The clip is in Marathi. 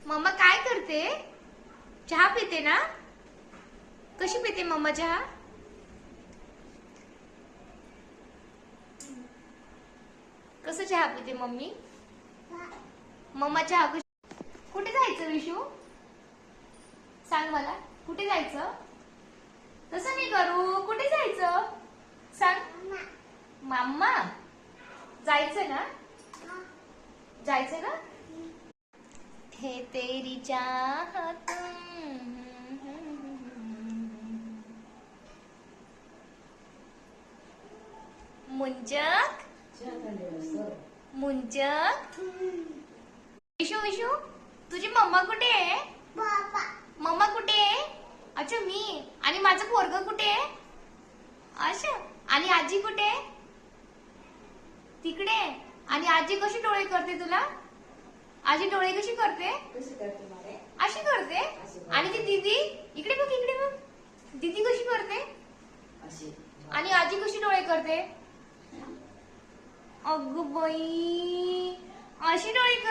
मम्मा काय करते? चहा पिते ना? कशी पिते मम्मा चहा? कसं चहा पिते मम्मी? मम्मा चहा कशी? कुठे जायचं विशू? सांग मला, कुठे जायचं? तसं नाही करू, कुठे जायचं? सांग. मम्मा जायचं ना? जायचं ना? है तेरी चाहत मुंजक मुंजक. विशू विशू तुझी मम्मा कुठे आहे? मम्मा कुठे आहे? अच्छा मी. आणि माझं पोरग कुठे आहे? अच्छा. आणि आजी कुठे आहे? तिकडे. आणि आजी कशी डोळे करते तुला? आजी डोळे कशी करते? अशी करते. आणि ती दीदी इकडे बघ, इकडे बघ. दीदी कशी करते? आणि आजी कशी डोळे करते? अगं बाई, अशी डोळे करते.